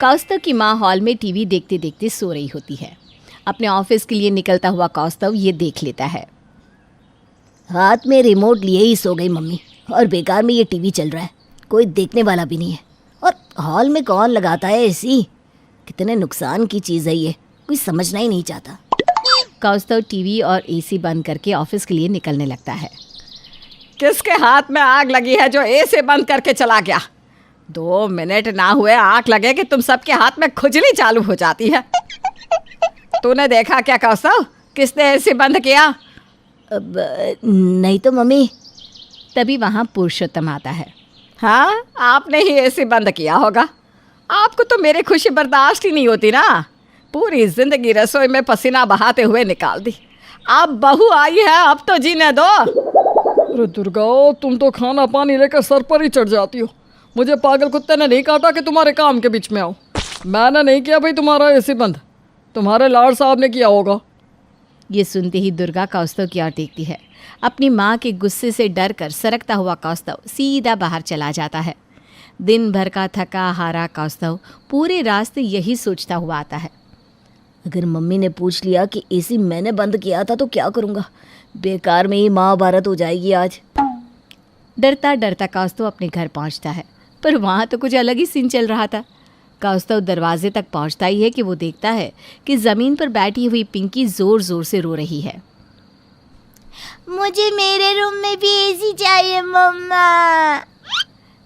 कौस्तव की माँ हॉल में टीवी देखते देखते सो रही होती है। अपने ऑफिस के लिए निकलता हुआ कौस्तव ये देख लेता है। हाथ में रिमोट लिए ही सो गई मम्मी, और बेकार में ये टीवी चल रहा है, कोई देखने वाला भी नहीं है। और हॉल में कौन लगाता है एसी? कितने नुकसान की चीज़ है ये, कोई समझना ही नहीं चाहता। कौस्तव टीवी और एसी बंद करके ऑफिस के लिए निकलने लगता है। किसके हाथ में आग लगी है जो एसी बंद करके चला गया? 2 मिनट ना हुए आग लगे कि तुम सबके हाथ में खुजली चालू हो जाती है। तूने देखा क्या कौस्तव, किसने एसी बंद किया? अब नहीं तो मम्मी। तभी वहाँ पुरुषोत्तम आता है। हाँ, आपने ही एसी बंद किया होगा। आपको तो मेरी खुशी बर्दाश्त ही नहीं होती ना। पूरी जिंदगी रसोई में पसीना बहाते हुए निकाल दी। अब बहू आई है, अब तो जीने दो। अरे दुर्गा, तुम तो खाना पानी लेकर सर पर ही चढ़ जाती हो। मुझे पागल कुत्ते ने नहीं काटा कि तुम्हारे काम के बीच में आओ। मैंने नहीं किया भाई तुम्हारा एसी बंद, तुम्हारे लाड साहब ने किया होगा। ये सुनते ही दुर्गा कौस्तव की ओर देखती है। अपनी माँ के गुस्से से डर कर सरकता हुआ कौस्तव सीधा बाहर चला जाता है। दिन भर का थका हारा कौस्तव पूरे रास्ते यही सोचता हुआ आता है। अगर मम्मी ने पूछ लिया कि एसी मैंने बंद किया था तो क्या करूँगा? बेकार में ही महाभारत हो जाएगी आज। डरता डरता कौस्तव अपने घर पहुंचता है, पर वहाँ तो कुछ अलग ही सीन चल रहा था। कौस्तव दरवाजे तक पहुंचता ही है कि वो देखता है कि ज़मीन पर बैठी हुई पिंकी ज़ोर ज़ोर से रो रही है। मुझे मेरे रूम में भी एसी चाहिए मम्मा।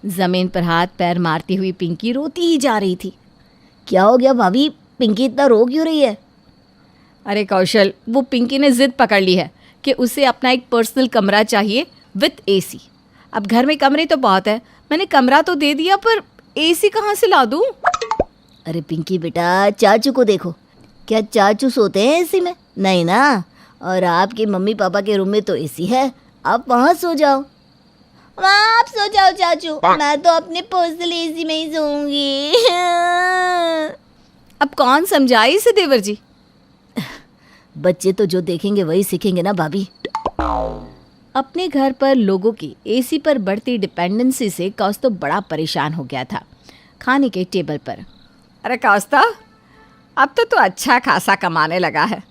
ज़मीन पर हाथ पैर मारती हुई पिंकी रोती ही जा रही थी। क्या हो गया भाभी, पिंकी इतना रो क्यों रही है? अरे कौशल, वो पिंकी ने जिद पकड़ ली है कि उसे अपना एक पर्सनल कमरा चाहिए विथ एसी। अब घर में कमरे तो बहुत है, मैंने कमरा तो दे दिया, पर एसी कहाँ से ला दूँ? अरे पिंकी बेटा, चाचू को देखो, क्या चाचू सोते हैं एसी में? नहीं ना। और आपके मम्मी पापा के रूम में तो एसी है, आप वहाँ सो जाओ। वहाँ आप सो जाओ चाचू, मैं तो अपने पर्सनल एसी में ही सोऊंगी। अब कौन समझाए इसे देवर जी? बच्चे तो जो देखेंगे वही सीखेंगे ना भाभी। अपने घर पर लोगों की एसी पर बढ़ती डिपेंडेंसी से कौस्तव बड़ा परेशान हो गया था। खाने के टेबल पर, अरे कौस्तव, अब तो तू अच्छा खासा कमाने लगा है।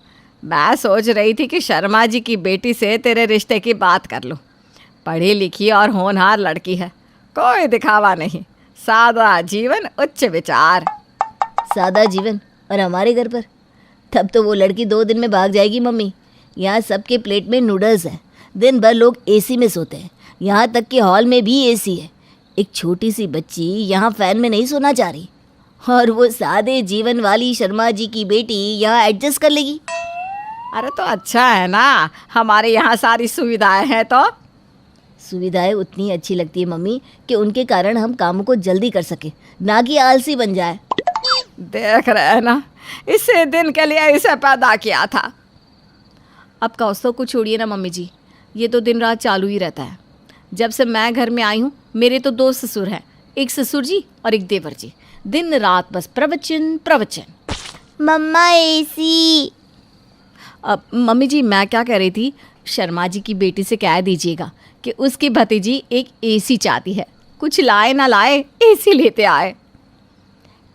मैं सोच रही थी कि शर्मा जी की बेटी से तेरे रिश्ते की बात कर लूँ। पढ़ी लिखी और होनहार लड़की है, कोई दिखावा नहीं, सादा जीवन उच्च विचार। सादा जीवन और हमारे घर पर? तब तो वो लड़की 2 दिन में भाग जाएगी मम्मी। यहाँ सबके प्लेट में नूडल्स है, दिन भर लोग एसी में सोते हैं, यहाँ तक कि हॉल में भी एसी है। एक छोटी सी बच्ची यहाँ फैन में नहीं सोना चाह रही, और वो सादे जीवन वाली शर्मा जी की बेटी यहाँ एडजस्ट कर लेगी। अरे तो अच्छा है ना, हमारे यहाँ सारी सुविधाएं हैं। तो सुविधाएं उतनी अच्छी लगती है मम्मी कि उनके कारण हम कामों को जल्दी कर सके, ना कि आलसी बन जाए। देख रहे हैं ना, इसे दिन के लिए इसे पैदा किया था। अब कौस्तव को छोड़िए ना मम्मी जी, ये तो दिन रात चालू ही रहता है। जब से मैं घर में आई हूँ, मेरे तो 2 ससुर हैं, एक ससुर जी और एक देवर जी। दिन रात बस प्रवचन प्रवचन। मम्मा एसी। अब मम्मी जी, मैं क्या कह रही थी, शर्मा जी की बेटी से कह दीजिएगा कि उसकी भतीजी एक एसी चाहती है, कुछ लाए ना लाए एसी लेते आए।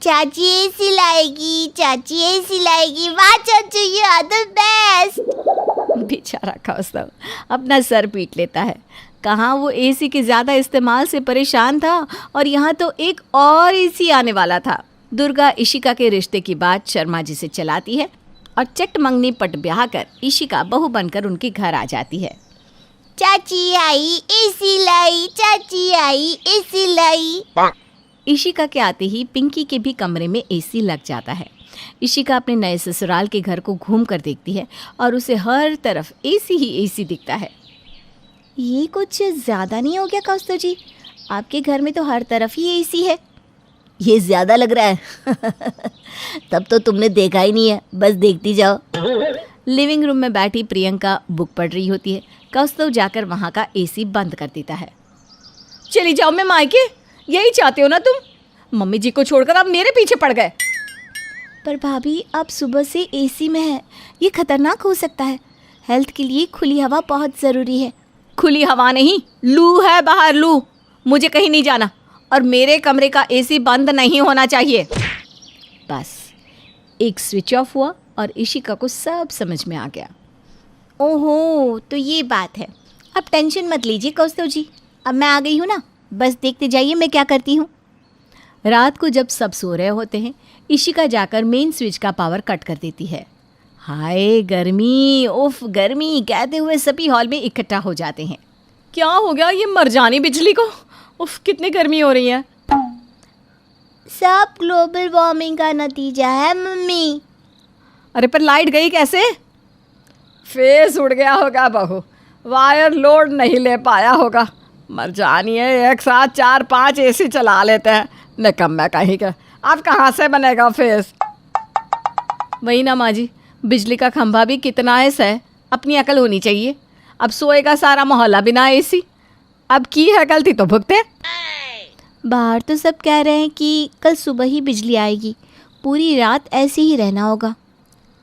चाची एसी लाएगी, चाची एसी लाएगी। वाह चाचू, यू आर द बेस्ट। बेचारा कौस्तव अपना सर पीट लेता है। कहाँ वो एसी के ज़्यादा इस्तेमाल से परेशान था, और यहाँ तो एक और एसी आने वाला था। दुर्गा इशिका के रिश्ते की बात शर्मा जी से चलाती है और चट मंगनी पट ब्याह कर इशिका बहू बनकर उनके घर आ जाती है। चाची आई एसी लाई, चाची आई एसी लाई। इशिका के आते ही पिंकी के भी कमरे में एसी लग जाता है। इशिका अपने नए ससुराल के घर को घूम कर देखती है और उसे हर तरफ एसी ही एसी दिखता है। ये कुछ ज़्यादा नहीं हो गया कौस्तव जी? आपके घर में तो हर तरफ ही एसी है। ये ज़्यादा लग रहा है। तब तो तुमने देखा ही नहीं है, बस देखती जाओ। लिविंग रूम में बैठी प्रियंका बुक पढ़ रही होती है। कौस्तव जाकर वहाँ का एसी बंद कर देता है। चली जाओ मैं मायके, यही चाहते हो ना तुम? मम्मी जी को छोड़कर अब मेरे पीछे पड़ गए। पर भाभी, आप सुबह से एसी में हैं, ये खतरनाक हो सकता है। हेल्थ के लिए खुली हवा बहुत ज़रूरी है। खुली हवा नहीं, लू है बाहर, लू। मुझे कहीं नहीं जाना और मेरे कमरे का एसी बंद नहीं होना चाहिए। बस एक स्विच ऑफ हुआ और इशिका को सब समझ में आ गया। ओहो, तो ये बात है। अब टेंशन मत लीजिए कौस्तव जी, अब मैं आ गई हूँ ना, बस देखते जाइए मैं क्या करती हूँ। रात को जब सब सो रहे होते हैं, इशिका जाकर मेन स्विच का पावर कट कर देती है। हाय गर्मी, उफ गर्मी कहते हुए सभी हॉल में इकट्ठा हो जाते हैं। क्या हो गया ये मरजानी बिजली को? उफ कितनी गर्मी हो रही है। सब ग्लोबल वार्मिंग का नतीजा है मम्मी। अरे पर लाइट गई कैसे? फेस उड़ गया होगा बहू, वायर लोड नहीं ले पाया होगा। मर जानी है, एक साथ 4-5 एसी चला लेते हैं, निकम्मे कहीं का। अब कहाँ से बनेगा फेस? वही ना माँ जी, बिजली का खंभा भी कितना है, अपनी अकल होनी चाहिए। अब सोएगा सारा मोहल्ला बिना एसी। अब की है गलती तो भुगते। बाहर तो सब कह रहे हैं कि कल सुबह ही बिजली आएगी, पूरी रात ऐसे ही रहना होगा।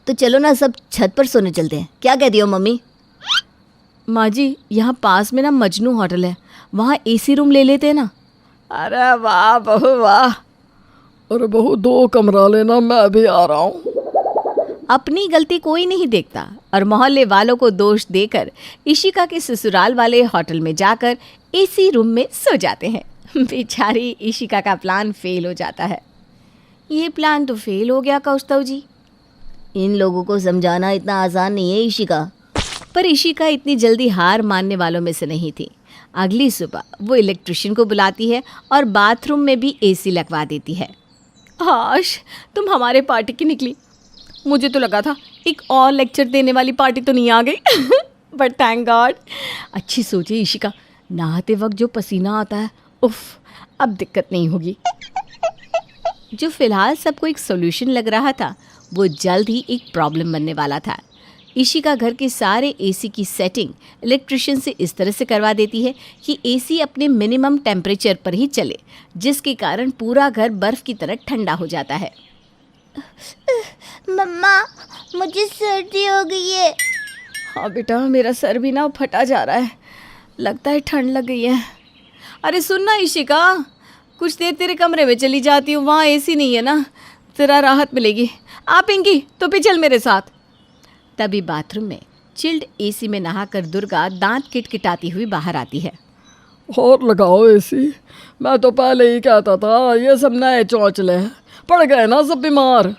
तो चलो ना सब छत पर सोने चलते हैं, क्या कहती हो मम्मी? माँ जी यहाँ पास में ना मजनू होटल है, वहाँ एसी रूम ले लेते हैं ना। अरे वाह बहू वाह। अरे बहू 2 कमरा लेना, मैं भी आ रहा हूँ। अपनी गलती कोई नहीं देखता और मोहल्ले वालों को दोष देकर इशिका के ससुराल वाले होटल में जाकर एसी रूम में सो जाते हैं। बेचारी इशिका का प्लान फेल हो जाता है। ये प्लान तो फेल हो गया कौस्तव जी। इन लोगों को समझाना इतना आसान नहीं है इशिका। पर इशिका इतनी जल्दी हार मानने वालों में से नहीं थी। अगली सुबह वो इलेक्ट्रिशियन को बुलाती है और बाथरूम में भी एसी लगवा देती है। हाश तुम हमारे पार्टी की निकली, मुझे तो लगा था एक और लेक्चर देने वाली पार्टी तो नहीं आ गई। But thank God. अच्छी सोची इशिका, नहाते वक्त जो पसीना आता है, उफ अब दिक्कत नहीं होगी। जो फिलहाल सबको एक सॉल्यूशन लग रहा था, वो जल्द ही एक प्रॉब्लम बनने वाला था। इशिका घर के सारे एसी की सेटिंग इलेक्ट्रिशियन से इस तरह से करवा देती है कि एसी अपने मिनिमम टेम्परेचर पर ही चले, जिसके कारण पूरा घर बर्फ़ की तरह ठंडा हो जाता है। मम्मा, मुझे सर्दी हो गई है। हाँ बेटा, मेरा सर भी ना फटा जा रहा है, लगता है ठंड लग गई है। अरे सुन ना इशिका, कुछ देर तेरे कमरे में चली जाती हूँ, वहाँ एसी नहीं है ना, तेरा राहत मिलेगी। आ पिंकी, तो भी चल मेरे साथ। तभी बाथरूम में चिल्ड एसी में नहाकर दुर्गा दांत किटकिटाती हुई बाहर आती है। और लगाओ एसी, मैं तो पहले ही कहता था ये सब नए चौंचले हैं, पड़ गए ना सब बीमार।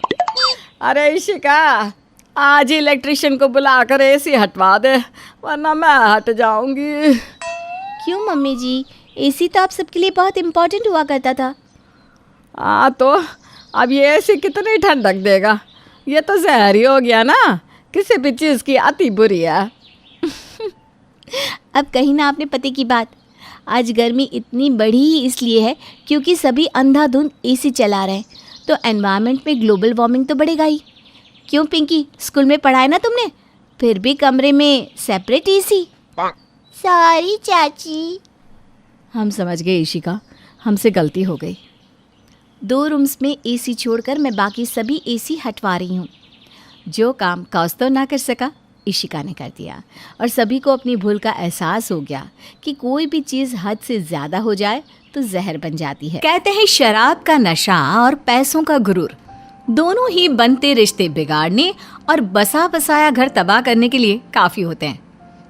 अरे इशिका, आज ही इलेक्ट्रिशियन को बुलाकर एसी हटवा दे, वरना मैं हट जाऊंगी। क्यों मम्मी जी, एसी तो आप सबके लिए बहुत इम्पोर्टेंट हुआ करता था। हाँ तो अब ये एसी कितनी ठंडक देगा? ये तो जहरी हो गया ना, किसी भी चीज़ की अति बुरी है। अब कहीं ना आपने पते की बात। आज गर्मी इतनी बढ़ी ही इसलिए है क्योंकि सभी अंधाधुंध एसी चला रहे हैं, तो एनवायरनमेंट में ग्लोबल वार्मिंग तो बढ़ेगा ही। क्यों पिंकी, स्कूल में पढ़ा है ना तुमने? फिर भी कमरे में सेपरेट एसी। सॉरी चाची। हम समझ गए इशिका, हमसे गलती हो गई। 2 रूम्स में एसी छोड़कर मैं बाकी सभी एसी हटवा रही हूँ। जो काम कौस्तव ना कर सका, इशिका ने कर दिया और सभी को अपनी भूल का एहसास हो गया कि कोई भी चीज़ हद से ज़्यादा हो जाए तो जहर बन जाती है। कहते हैं शराब का नशा और पैसों का गुरूर दोनों ही बनते रिश्ते बिगाड़ने और बसा बसाया घर तबाह करने के लिए काफ़ी होते हैं।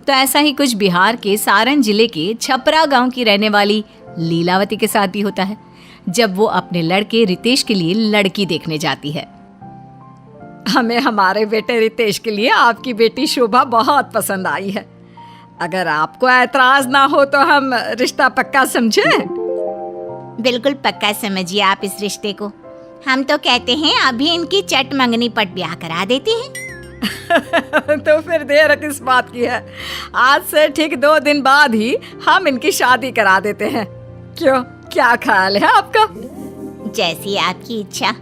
तो ऐसा ही कुछ बिहार के सारण जिले के छपरा गांव की रहने वाली लीलावती के साथ भी होता है, जब वो अपने लड़के रितेश के लिए लड़की देखने जाती है। हमें हमारे बेटे रितेश के लिए आपकी बेटी शोभा बहुत पसंद आई है। अगर आपको ऐतराज ना हो तो हम रिश्ता पक्का समझें। बिल्कुल पक्का समझिए आप इस रिश्ते को। हम तो कहते हैं अभी इनकी चट मंगनी पट ब्याह करा देते हैं। तो फिर देर किस बात की है? आज से ठीक 2 दिन बाद ही हम इनकी शादी करा देते हैं। क्यों, क्या ख्याल है आपका? जैसी आपकी इच्छा।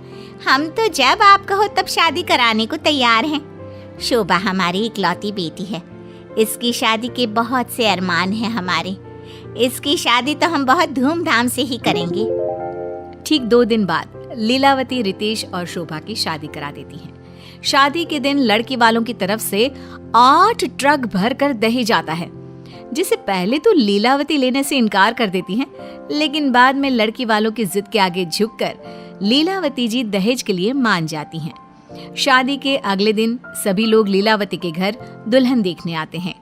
हम तो जब आप कहो तब शादी कराने को तैयार हैं। शोभा हमारी इकलौती बेटी है, इसकी शादी के बहुत से अरमान हैं हमारे। इसकी शादी तो हम बहुत धूमधाम से ही करेंगे। ठीक 2 दिन बाद लीलावती रितेश और शोभा की शादी करा देती हैं। शादी के दिन लड़की वालों की तरफ से 8 ट्रक भरकर दहेज आता है, जिसे पहले तो लीलावती लेने से इनकार कर देती हैं, लेकिन बाद में लड़की वालों की जिद के आगे झुककर लीलावती जी दहेज के लिए मान जाती हैं। शादी के अगले दिन सभी लोग लीलावती के घर दुल्हन देखने आते हैं।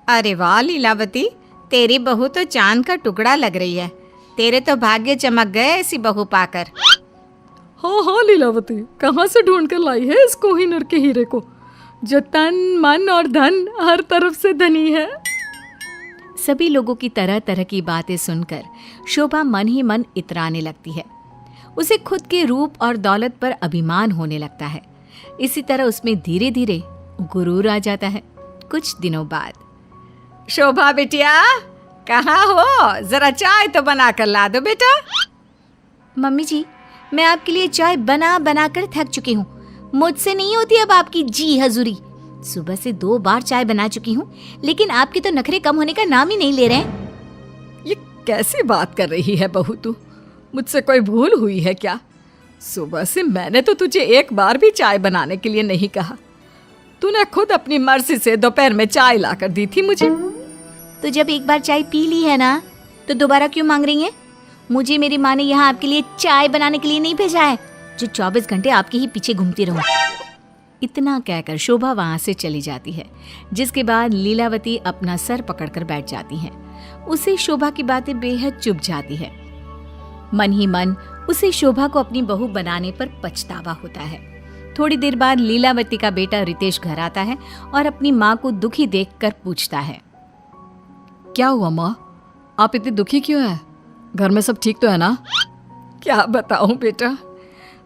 अरे वाह लीलावती, तेरी बहू तो चांद का टुकड़ा लग रही है। तेरे तो भाग्य चमक गए ऐसी बहू पाकर। हाँ हाँ लीलावती, कहाँ से ढूंढ कर लाई है इस कोहिनूर के हीरे को, जो तन मन और धन हर तरफ से धनी है। सभी लोगों की तरह तरह की बातें सुनकर शोभा मन ही मन इतराने लगती है। उसे खुद के रूप और दौलत पर अभिमान होने लगता है। इसी तरह उसमें धीरे धीरे गुरूर आ जाता है। कुछ दिनों बाद, शोभा बिटिया, कहाँ हो? जरा चाय तो बना कर ला दो बेटा। मम्मी जी, मैं आपके लिए चाय बना बना कर थक चुकी हूँ। मुझसे नहीं होती अब आपकी जी हजूरी। सुबह से 2 बार चाय बना चुकी हूँ, लेकिन आपके तो नखरे कम होने का नाम ही नहीं ले रहे हैं। ये कैसी बात कर रही है बहू तू? मुझसे कोई भूल हुई है क्या? सुबह से मैंने तो तुझे एक बार भी चाय बनाने के लिए नहीं कहा। तूने खुद अपनी मर्जी से दोपहर में चाय लाकर दी थी मुझे। तो जब एक बार चाय पी ली है ना, तो दोबारा क्यों मांग रही हैं? मुझे मेरी माँ ने यहाँ आपके लिए चाय बनाने के लिए नहीं भेजा है, जो 24 घंटे आपके ही पीछे घूमती रहूं। इतना कहकर शोभा वहां से चली जाती है, जिसके बाद लीलावती अपना सर पकड़कर बैठ जाती है। उसे शोभा की बातें बेहद चुभ जाती है। मन ही मन उसे शोभा को अपनी बहू बनाने पर पछतावा होता है। थोड़ी देर बाद लीलावती का बेटा रितेश घर आता है और अपनी माँ को दुखी देखकर पूछता है, क्या हुआ माँ, आप इतनी दुखी क्यों है? घर में सब ठीक तो है ना? क्या बताऊं बेटा,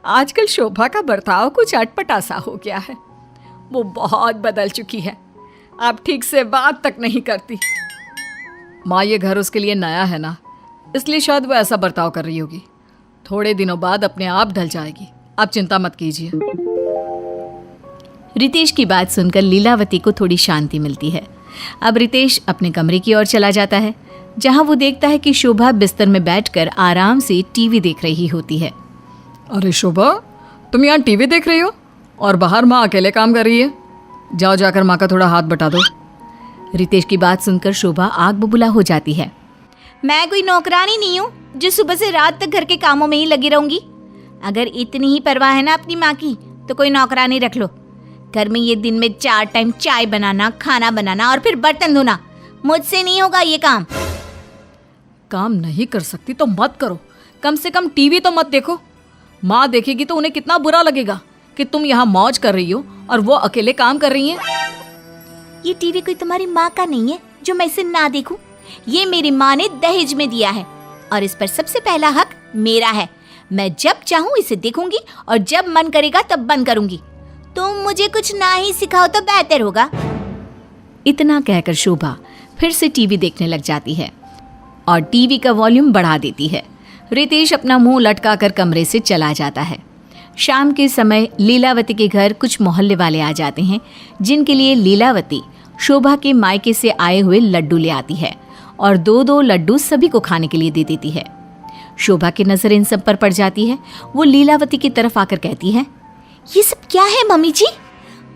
आजकल शोभा का बर्ताव कुछ अटपटा सा हो गया है। वो बहुत बदल चुकी है, अब ठीक से बात तक नहीं करती। माँ, ये घर उसके लिए नया है ना, इसलिए शायद वो ऐसा बर्ताव कर रही होगी। थोड़े दिनों बाद अपने आप ढल जाएगी, आप चिंता मत कीजिए। रितेश की बात सुनकर लीलावती को थोड़ी शांति मिलती है। अब रितेश अपने कमरे की ओर चला जाता है, जहां वो देखता है कि शोभा बिस्तर में बैठकर आराम से टीवी देख रही होती है। अरे शोभा, तुम यहाँ टीवी देख रही हो और बाहर माँ अकेले काम कर रही है? जाओ जाकर माँ का थोड़ा हाथ बटा दो। रितेश की बात सुनकर शोभा आग बबूला हो जाती है। मैं कोई नौकरानी नहीं हूँ जो सुबह से रात तक घर के कामों में ही लगी रहूंगी। अगर इतनी ही परवाह है ना अपनी माँ की, तो कोई नौकरानी रख लो। घर में ये दिन में 4 टाइम चाय बनाना, खाना बनाना और फिर बर्तन धोना, मुझसे नहीं होगा ये काम। काम नहीं कर सकती तो मत करो, कम से कम टीवी तो मत देखो। माँ देखेगी तो उन्हें कितना बुरा लगेगा कि तुम यहाँ मौज कर रही हो और वो अकेले काम कर रही हैं। ये टीवी कोई तुम्हारी माँ का नहीं है जो मैं इसे ना देखूं। ये मेरी माँ ने दहेज में दिया है और इस पर सबसे पहला हक मेरा है। मैं जब चाहूँ इसे देखूंगी और जब मन करेगा तब बंद करूंगी। तुम मुझे कुछ ना ही सिखाओ तो बेहतर होगा। इतना कहकर शोभा फिर से टीवी देखने लग जाती है और टीवी का वॉल्यूम बढ़ा देती है। रितेश अपना मुंह लटकाकर कमरे से चला जाता है। शाम के समय लीलावती के घर कुछ मोहल्ले वाले आ जाते हैं, जिनके लिए लीलावती शोभा के मायके से आए हुए लड्डू ले आती है और 2-2 लड्डू सभी को खाने के लिए दे देती है। शोभा की नजर इन सब पर पड़ जाती है। वो लीलावती की तरफ आकर कहती है, ये सब क्या है मम्मी जी?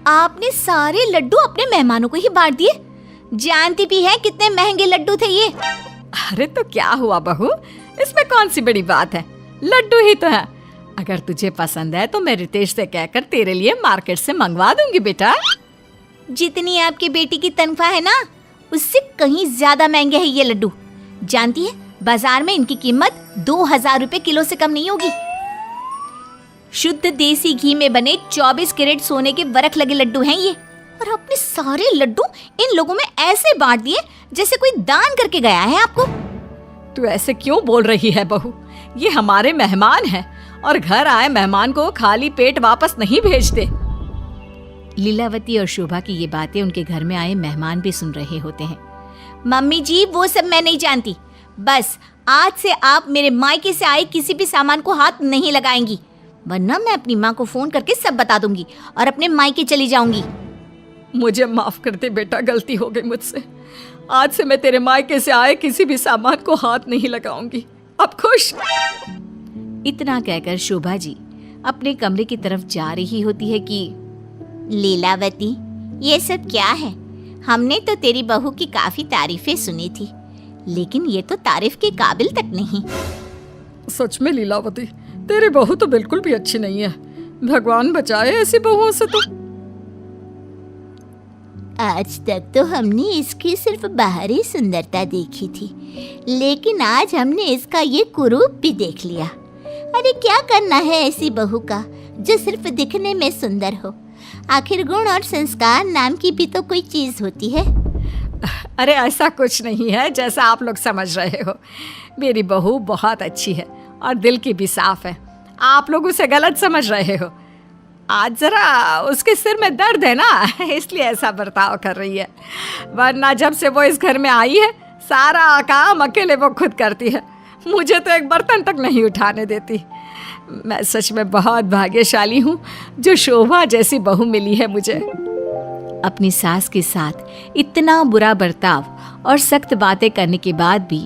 आपने सारे लड्डू अपने मेहमानों को ही बांट दिए। जानती भी है कितने महंगे लड्डू थे ये। अरे तो क्या हुआ बहू, इसमें कौन सी बड़ी बात है, लड्डू ही तो है। अगर तुझे पसंद है तो मैं रितेश से कहकर तेरे लिए मार्केट से मंगवा दूंगी बेटा। जितनी आपकी बेटी की तनख्वाह है ना, उससे कहीं ज्यादा महंगे हैं ये लड्डू। जानती है, बाजार में इनकी कीमत 2000 रुपए किलो से कम नहीं होगी। शुद्ध देसी घी में बने 24 कैरेट सोने के वरख लगे लड्डू हैं ये। और आपने सारे लड्डू इन लोगों में ऐसे बांट दिए जैसे कोई दान करके गया है आपको। तू ऐसे क्यों बोल रही है बहू? ये हमारे मेहमान हैं और घर आए मेहमान को खाली पेट वापस नहीं भेजते। लीलावती और शोभा की ये बातें उनके घर में आए मेहमान भी सुन रहे होते हैं। मम्मी जी, वो सब मैं नहीं जानती। बस आज से आप मेरे मायके से आए किसी भी सामान को हाथ नहीं लगाएंगी, वरना मैं अपनी माँ को फोन करके सब बता दूंगी और अपने मायके चली जाऊंगी। मुझे माफ कर दे बेटा, गलती हो गई मुझसे। आज से मैं तेरे मायके से आए किसी भी सामान को हाथ नहीं लगाऊंगी। अब खुश? इतना कहकर शोभा जी अपने कमरे की तरफ जा रही होती है कि लीलावती, ये सब क्या है? हमने तो तेरी बहू की काफी तारीफें सुनी थी, लेकिन ये तो तारीफ के काबिल तक नहीं। सच में लीलावती, तेरी बहू तो बिल्कुल भी अच्छी नहीं है। भगवान बचाए ऐसी बहुओं से तो। आज तक तो हमने इसकी सिर्फ बाहरी सुंदरता देखी थी, लेकिन आज हमने इसका ये कुरूप भी देख लिया। अरे क्या करना है ऐसी बहू का जो सिर्फ दिखने में सुंदर हो? आखिर गुण और संस्कार नाम की भी तो कोई चीज होती है। अरे ऐसा कुछ नहीं है जैसा आप लोग समझ रहे हो। मेरी बहू बहुत अच्छी है और दिल की भी साफ है। आप लोग उसे गलत समझ रहे हो। आज ज़रा उसके सिर में दर्द है ना, इसलिए ऐसा बर्ताव कर रही है। वरना जब से वो इस घर में आई है सारा काम अकेले वो खुद करती है। मुझे तो एक बर्तन तक नहीं उठाने देती। मैं सच में बहुत भाग्यशाली हूँ जो शोभा जैसी बहू मिली है मुझे। अपनी सास के साथ इतना बुरा बर्ताव और सख्त बातें करने के बाद भी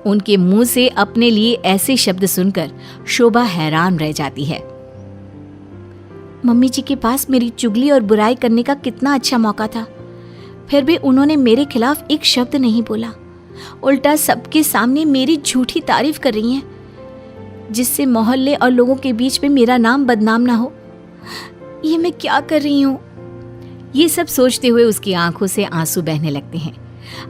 उनके मुंह से अपने लिए ऐसे शब्द सुनकर शोभा हैरान रह जाती है। मम्मी जी के पास मेरी चुगली और बुराई करने का कितना अच्छा मौका था, फिर भी उन्होंने मेरे खिलाफ एक शब्द नहीं बोला। उल्टा सबके सामने मेरी झूठी तारीफ कर रही हैं, जिससे मोहल्ले और लोगों के बीच में मेरा नाम बदनाम ना हो। ये मैं क्या कर रही हूँ? ये सब सोचते हुए उसकी आंखों से आंसू बहने लगते हैं।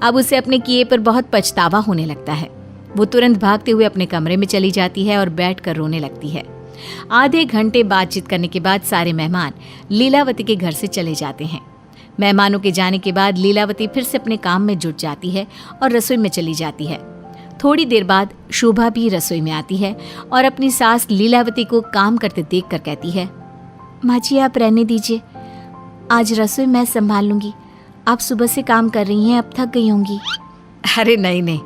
अब उसे अपने किए पर बहुत पछतावा होने लगता है। वो तुरंत भागते हुए अपने कमरे में चली जाती है और बैठकर रोने लगती है। आधे घंटे बातचीत करने के बाद सारे मेहमान लीलावती के घर से चले जाते हैं। मेहमानों के जाने के बाद लीलावती फिर से अपने काम में जुट जाती है और रसोई में चली जाती है। थोड़ी देर बाद शोभा भी रसोई में आती है और अपनी सास लीलावती को काम करते देखकर कहती है, माँ जी आप रहने दीजिए, आज रसोई मैं संभाल लूंगी। आप सुबह से काम कर रही हैं, अब थक गई होंगी। अरे नहीं नहीं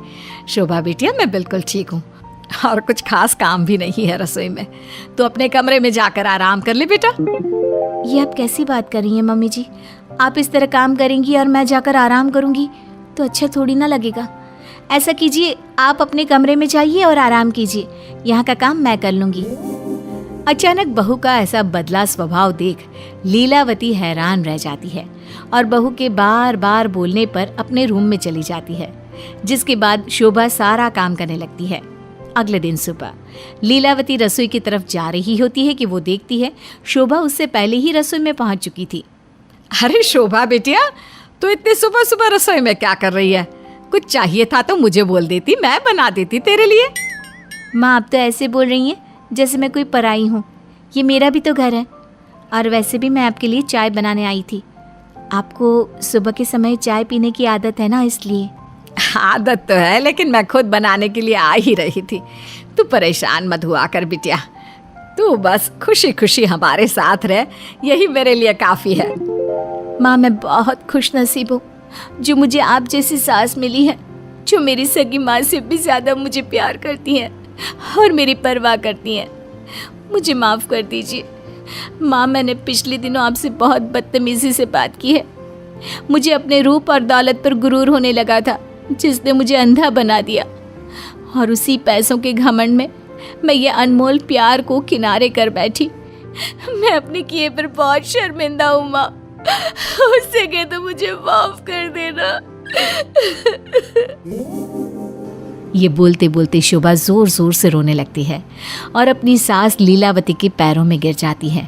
शोभा बेटिया, मैं बिल्कुल ठीक हूँ और कुछ खास काम भी नहीं है रसोई में। तो अपने कमरे में जाकर आराम कर ले बेटा। ये आप कैसी बात कर रही हैं मम्मी जी? आप इस तरह काम करेंगी और मैं जाकर आराम करूंगी तो अच्छा थोड़ी ना लगेगा। ऐसा कीजिए, आप अपने कमरे में जाइए और आराम कीजिए, यहाँ का काम मैं कर लूंगी। अचानक बहू का ऐसा बदला स्वभाव देख लीलावती हैरान रह जाती है और बहू के बार बार बोलने पर अपने रूम में चली जाती है, जिसके बाद शोभा सारा काम करने लगती है। अगले दिन सुबह लीलावती रसोई की तरफ जा रही होती है कि वो देखती है शोभा उससे पहले ही रसोई में पहुंच चुकी थी। अरे शोभा बेटिया, तो इतनी सुबह सुबह रसोई में क्या कर रही है? कुछ चाहिए था तो मुझे बोल देती, मैं बना देती तेरे लिए। माँ आप तो ऐसे बोल रही हैं जैसे मैं कोई पराई हूँ। ये मेरा भी तो घर है, और वैसे भी मैं आपके लिए चाय बनाने आई थी। आपको सुबह के समय चाय पीने की आदत है ना, इसलिए। आदत तो है, लेकिन मैं खुद बनाने के लिए आ ही रही थी। तू परेशान मत हुआ कर बिटिया, तू बस खुशी खुशी हमारे साथ रह, यही मेरे लिए काफ़ी है। माँ मैं बहुत खुश नसीब हूँ जो मुझे आप जैसी सास मिली है, जो मेरी सगी माँ से भी ज़्यादा मुझे प्यार करती हैं और मेरी परवाह करती हैं। मुझे माफ़ कर दीजिए माँ, मैंने पिछले दिनों आपसे बहुत बदतमीज़ी से बात की है। मुझे अपने रूप और दौलत पर गुरूर होने लगा था, जिसने मुझे अंधा बना दिया, और उसी पैसों के घमंड में मैं ये अनमोल प्यार को किनारे कर बैठी। मैं अपने किए पर बहुत शर्मिंदा हूँ माँ, उससे कहे तो मुझे माफ़ कर देना। ये बोलते बोलते शोभा जोर जोर से रोने लगती है और अपनी सास लीलावती के पैरों में गिर जाती है।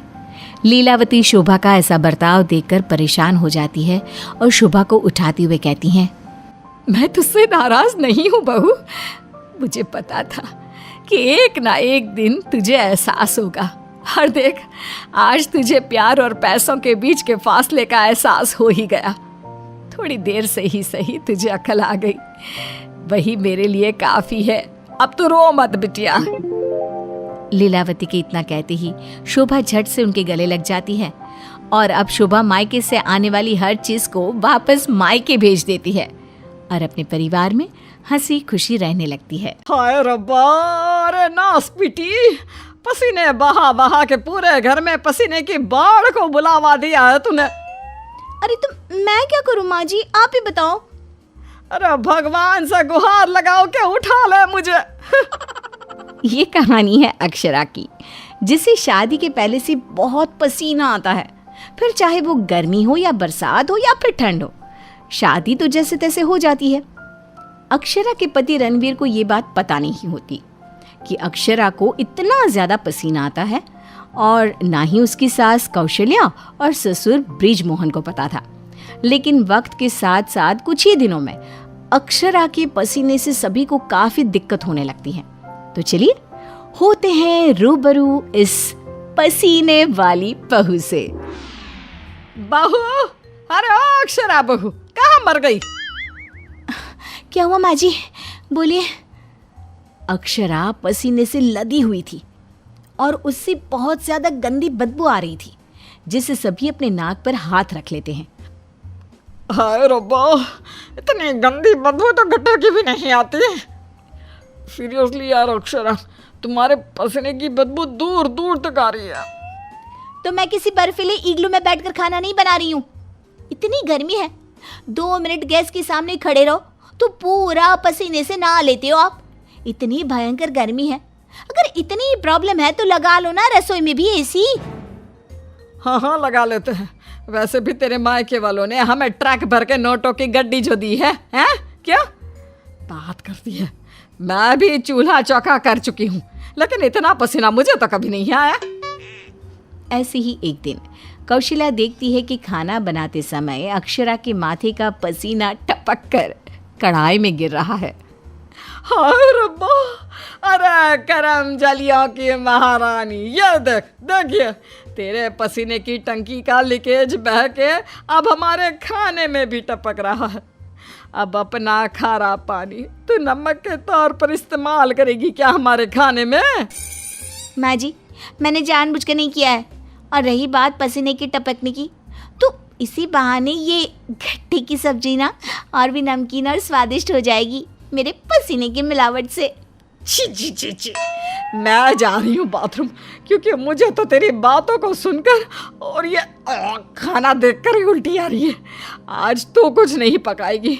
लीलावती शोभा का ऐसा बर्ताव देखकर परेशान हो जाती है और शोभा को उठाते हुए कहती हैं, मैं तुझसे नाराज नहीं हूँ बहू। मुझे पता था कि एक ना एक दिन तुझे एहसास होगा, और देख आज तुझे प्यार और पैसों के बीच के फासले का एहसास हो ही गया। थोड़ी देर से ही सही तुझे अकल आ गई, वही मेरे लिए काफ़ी है। अब तो रो मत बिटिया। लीलावती के इतना कहते ही शोभा झट से उनके गले लग जाती है और अब शोभा मायके से आने वाली हर चीज़ को वापस मायके भेज देती है और अपने परिवार में हंसी खुशी रहने लगती है। हाय रब्बा, अरे नास पीटी, पसीने बहा बहा के पूरे घर में पसीने की बाढ़ को बुलावा दिया है तूने। अरे तो मैं क्या करूँ माँ जी, आप ही बताओ। अरे भगवान से गुहार लगाओ के उठा ले मुझे। ये कहानी है अक्षरा की, जिसे शादी के पहले से बहुत पसीना आता है, फिर चाहे वो गर्मी हो या बरसात हो या फिर ठंड हो, शादी तो जैसे तैसे हो जाती है। अक्षरा के पति रणवीर को ये बात पता नहीं होती कि अक्षरा को इतना ज़्यादा पसीना आता है, और ना ही उसकी सास कौशल्या और ससुर ब्रिजमोहन को पता था। लेकिन वक्त के साथ साथ कुछ ही दिनों में अक्षरा के पसीने से सभी को काफ़ी दिक्कत होने लगती है। तो चलिए होते हैं रूबरू इस पसीने वाली बहू से। बहू, अरे ओ अक्षरा बहू, कहाँ मर गई? क्या हुआ माँ जी, बोलिए। अक्षरा पसीने से लदी हुई थी और उससे बहुत ज़्यादा गंदी बदबू आ रही थी, जिससे सभी अपने नाक पर हाथ रख लेते हैं। हाय रब्बा, इतनी गंदी बदबू तो गटर की भी नहीं आती है। सीरियसली यार अक्षरा, तुम्हारे पसीने की बदबू दूर दूर तक आ रही है। तो मैं किसी बर्फीले इग्लू में बैठकर खाना नहीं बना रही हूँ। इतनी गर्मी है, 2 मिनट गैस के सामने खड़े रहो तो पूरा पसीने से नहा लेते हो आप। इतनी भयंकर गर्मी है, अगर इतनी प्रॉब्लम है तो लगा लो ना रसोई में भी एसी। हाँ हाँ, लगा लेते हैं। वैसे भी तेरे मायके वालों ने हमें ट्रक भर के नोटों की गड्डी जो दी है, हैं? क्या बात करती है। मैं भी चूल्हा चौका कर चुकी हूँ, लेकिन इतना पसीना मुझे तो कभी नहीं आया। ऐसे ही एक दिन कौशल्या देखती है कि खाना बनाते समय अक्षरा के माथे का पसीना टपक कर कढ़ाई में गिर रहा है। हाय रब्बा, अरे करम जलियों की महारानी, ये देख, देखिए तेरे पसीने की टंकी का लीकेज बह के अब हमारे खाने में भी टपक रहा है। अब अपना खारा पानी तू नमक के तौर पर इस्तेमाल करेगी क्या हमारे खाने में? माँ जी, मैंने जानबूझकर नहीं किया है। और रही बात पसीने की टपकने की, तो इसी बहाने ये गट्टे की सब्जी ना और भी नमकीन और स्वादिष्ट हो जाएगी मेरे पसीने की मिलावट से। छी छी छी छी, मैं जा रही हूँ बाथरूम, क्योंकि मुझे तो तेरी बातों को सुनकर और ये खाना देखकर ही उल्टी आ रही है। आज तू कुछ नहीं पकाएगी।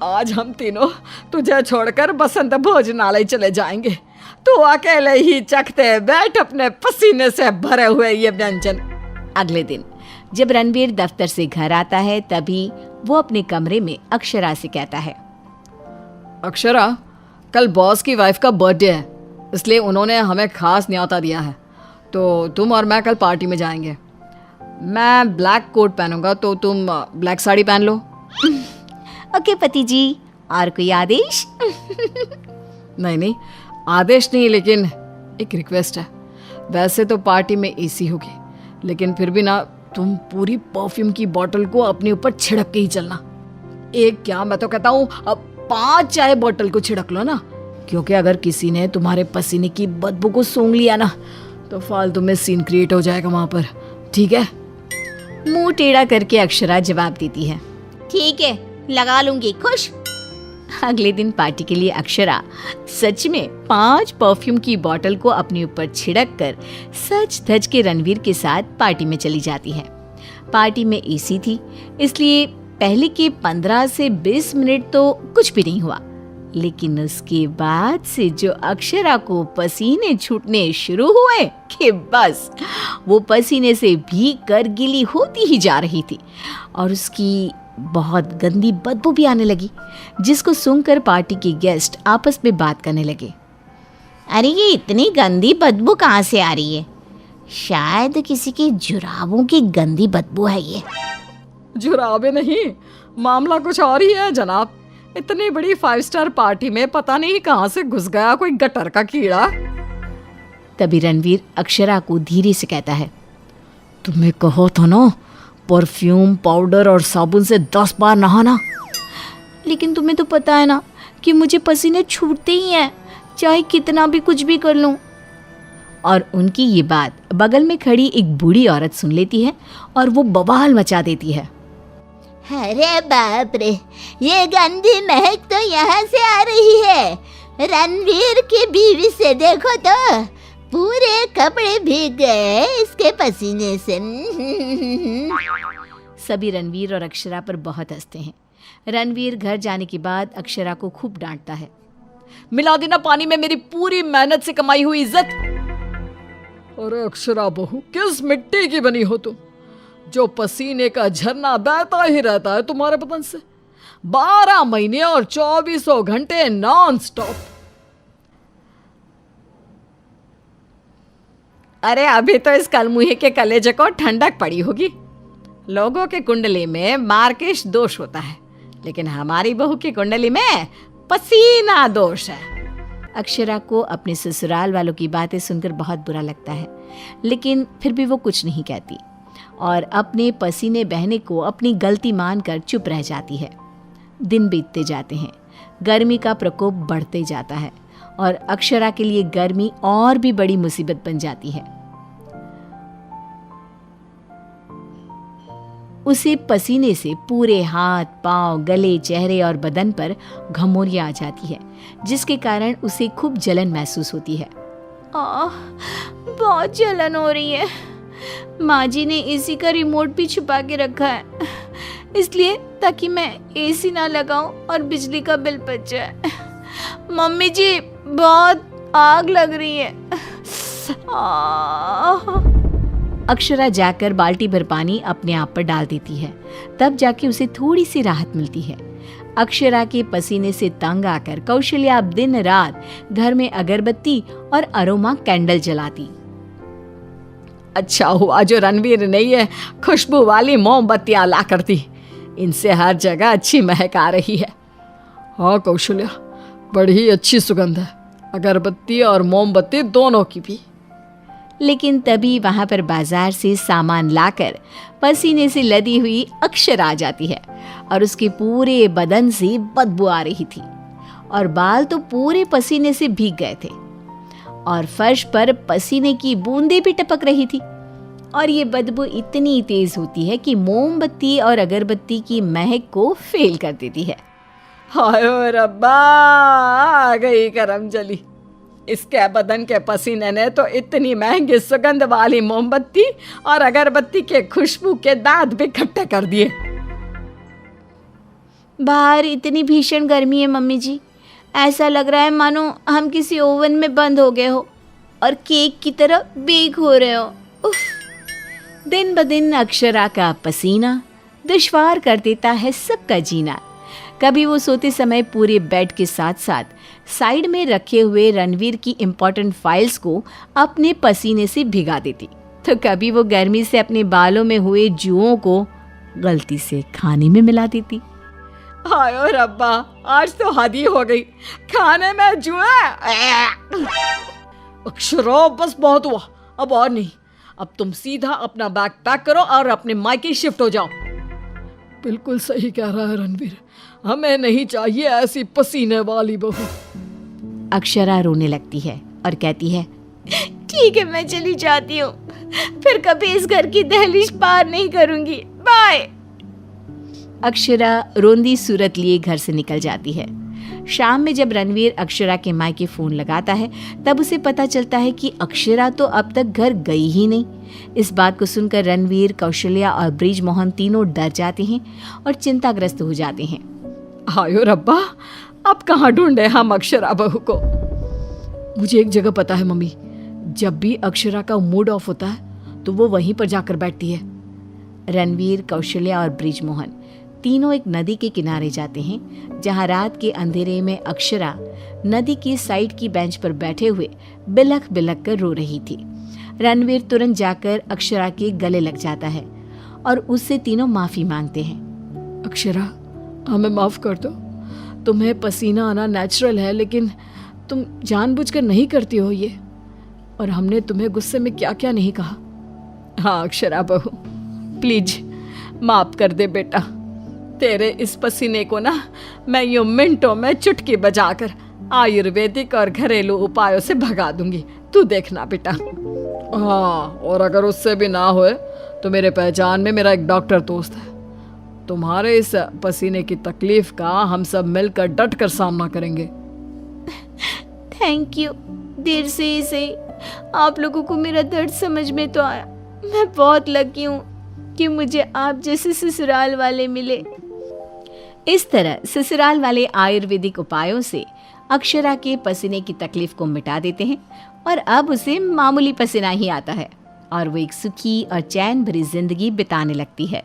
आज हम तीनों तुझे छोड़कर बसंत भोजनालय चले जाएंगे। तू अकेले ही चखते बैठ अपने पसीने से भरे हुए ये व्यंजन। अगले दिन जब रणवीर दफ्तर से घर आता है, तभी वो अपने कमरे में अक्षरा से कहता है, अक्षरा, कल बॉस की वाइफ का बर्थडे है, इसलिए उन्होंने हमें खास न्योता दिया है, तो तुम और मैं कल पार्टी में जाएंगे। मैं ब्लैक कोट पहनूंगा, तो तुम ब्लैक साड़ी पहन लो। ओके पति जी, और कोई आदेश? नहीं, आदेश नहीं, लेकिन एक रिक्वेस्ट है। वैसे तो पार्टी में एसी होगी, लेकिन फिर भी ना, तुम पूरी परफ्यूम की बोतल को अपने ऊपर छिड़क के ही चलना। एक क्या, मैं तो कहता हूँ अब 5 चाय बोतल को छिड़क लो ना, क्योंकि अगर किसी ने तुम्हारे पसीने की बदबू को सूंघ लिया ना, तो फालतू में सीन क्रिएट हो जाएगा वहाँ पर, ठीक है? मुंह टेढ़ा करके अक्षरा जवाब देती है। ठीक है, लगा लूंगी, खुश। अगले दिन पार्टी के लिए अक्षरा सच में 5 परफ्यूम की बोतल को अपने ऊपर छिड़क कर सज धज के रणवीर के साथ पार्टी में चली जाती है। पार्टी में एसी थी, इसलिए पहले के 15 से 20 मिनट तो कुछ भी नहीं हुआ, लेकिन उसके बाद से जो अक्षरा को पसीने छूटने शुरू हुए कि बस वो पसीने से भीग कर गीली होती ही जा रही थी, और उसकी बहुत गंदी बदबू भी आने लगी, जिसको सुनकर पार्टी के गेस्ट आपस में बात करने लगे। अरे ये इतनी गंदी बदबू कहाँ से आ रही है? शायद किसी की जुराबों की गंदी बदबू है ये। जुराबे नहीं, मामला कुछ और ही है जनाब। इतनी बड़ी 5 स्टार पार्टी में पता नहीं कहाँ से घुस गया कोई गटर का कीड़ा। तभी रणवीर अक्षरा को धीरे से कहता है, तुम्हें कहो तो ना, परफ्यूम, पाउडर और साबुन से 10 बार नहाना। लेकिन तुम्हें तो पता है ना कि मुझे पसीने छूटते ही हैं, चाहे कितना भी कुछ भी कर लूं। और उनकी ये बात बगल में खड़ी एक बूढ़ी औरत सुन लेती है और वो बवाल मचा देती है। अरे बाप रे, ये गंदी महक तो यहाँ से आ रही है। रणवीर की बीवी से देखो तो पूरे कपड़े भीग गए इसके पसीने से। सभी रणवीर और अक्षरा पर बहुत हंसते हैं। रणवीर घर जाने के बाद अक्षरा को खूब डांटता है। मिला देना पानी में मेरी पूरी मेहनत से कमाई हुई इज्जत। अरे अक्षरा बहू, किस मिट्टी की बनी हो तुम, जो पसीने का झरना बहता ही रहता है तुम्हारे बदन से 12 महीने और 2400 घंटे नॉन स्टॉप। अरे अभी तो इस कलमुही के कलेजे को ठंडक पड़ी होगी। लोगों के कुंडली में मार्केश दोष होता है, लेकिन हमारी बहू की कुंडली में पसीना दोष है। अक्षरा को अपने ससुराल वालों की बातें सुनकर बहुत बुरा लगता है, लेकिन फिर भी वो कुछ नहीं कहती और अपने पसीने बहने को अपनी गलती मानकर चुप रह जाती है। दिन बीतते जाते हैं, गर्मी का प्रकोप बढ़ते जाता है और अक्षरा के लिए गर्मी और भी बड़ी मुसीबत बन जाती है। उसे पसीने से पूरे हाथ, पांव, गले, चेहरे और बदन पर घमौरियां आ जाती है, जिसके कारण उसे खूब जलन महसूस होती है। बहुत जलन हो रही है। माँ जी ने एसी का रिमोट भी छुपा के रखा है, इसलिए ताकि मैं एसी ना लगाऊं और बिजली का बिल बच जाए। मम्मी जी, बहुत आग लग रही है। अक्षरा जाकर बाल्टी भर पानी अपने आप पर डाल देती है, तब जाके उसे थोड़ी सी राहत मिलती है। अक्षरा के पसीने से तंग आकर कौशल्या अब दिन रात घर में अगरबत्ती और अरोमा कैंडल जलाती। अच्छा हुआ जो रणवीर ने ये खुशबू वाली मोमबत्तियां ला कर दी, इनसे हर जगह अच्छी महक आ रही है। हाँ कौशल्या, बड़ी अच्छी सुगंध है, अगरबत्ती और मोमबत्ती दोनों की भी। लेकिन तभी वहां पर बाजार से सामान लाकर पसीने से लदी हुई अक्षरा आ जाती है और उसके पूरे बदन से बदबू आ रही थी और बाल तो पूरे पसीने से भीग गए थे और फर्श पर पसीने की बूंदें भी टपक रही थी। और ये बदबू इतनी तेज होती है कि मोमबत्ती और अगरबत्ती की महक को फेल कर देती है। हाय रब्बा, आ गई करम जली। इसके बदन के पसीने ने तो इतनी महंगी सुगंध वाली मोमबत्ती और अगरबत्ती के खुशबू के दांत भी खट्टे कर दिए। बाहर इतनी भीषण गर्मी है मम्मी जी, ऐसा लग रहा है मानो हम किसी ओवन में बंद हो गए हो और केक की तरह बेक हो रहे हो। उफ। दिन ब दिन अक्षरा का पसीना दुश्वार कर देता है सबका जीना। कभी वो सोते समय पूरे बेड के साथ साथ साइड में रखे हुए रणवीर की इम्पोर्टेंट फाइल्स को अपने पसीने से भिगा देती, तो कभी वो गर्मी से अपने बालों में हुए जुओं को गलती से खाने में मिला देती। हाय रब्बा, आज तो हद ही हो गई, खाने में जुए। अक्षरा, बस बहुत हुआ, अब और नहीं। अब तुम सीधा अपना बैग पैक करो और अपने मायके शिफ्ट हो जाओ। बिल्कुल सही कह रहा है रणवीर, हमें नहीं चाहिए ऐसी पसीने वाली बहू। अक्षरा रोने लगती है और कहती है, ठीक है मैं चली जाती हूँ, फिर कभी इस घर की दहलीज पार नहीं करूंगी, बाय। अक्षरा रोंदी सूरत लिए घर से निकल जाती है। शाम में जब रणवीर अक्षरा के मायके फोन लगाता है, तब उसे पता चलता है कि अक्षरा तो अब तक घर गई ही नहीं। इस बात को सुनकर रणवीर, कौशल्या और ब्रिजमोहन तीनों डर जाते हैं और चिंताग्रस्त हो जाते हैं। हाय रब्बा, अब कहाँ ढूंढे हम अक्षरा बहू को। मुझे एक जगह पता है मम्मी, जब भी अक्षरा का मूड ऑफ होता है तो वो वहीं पर जाकर बैठती है। रणवीर, कौशल्या और ब्रिजमोहन तीनों एक नदी के किनारे जाते हैं, जहां रात के अंधेरे में अक्षरा नदी की साइड की बेंच पर बैठे हुए बिलख बिलख कर रो रही थी। रणवीर तुरंत जाकर अक्षरा के गले लग जाता है और उससे तीनों माफी मांगते हैं। अक्षरा, हमें माफ कर दो, तुम्हें पसीना आना नेचुरल है, लेकिन तुम जानबूझकर नहीं करती हो ये, और हमने तुम्हें गुस्से में क्या क्या नहीं कहा। हाँ अक्षरा बहू, प्लीज माफ कर दे बेटा। तेरे इस पसीने को ना मैं यूं मिनटों में चुटकी बजाकर आयुर्वेदिक और घरेलू उपायों से भगा दूंगी, तू देखना बेटा। हाँ, और अगर उससे भी ना होए तो मेरे पहचान में मेरा एक डॉक्टर दोस्त है, तुम्हारे इस पसीने की तकलीफ का हम सब मिलकर डट कर सामना करेंगे। Thank you. देर से ही सही आप लोगों को मेरा दर्द समझ में तो आया। मैं बहुत लकी हूँ कि मुझे आप जैसे ससुराल वाले मिले। इस तरह ससुराल वाले आयुर्वेदिक उपायों से अक्षरा के पसीने की तकलीफ को मिटा देते हैं और अब उसे मामूली पसीना ही आता है और वो एक सुखी और चैन भरी जिंदगी बिताने लगती है।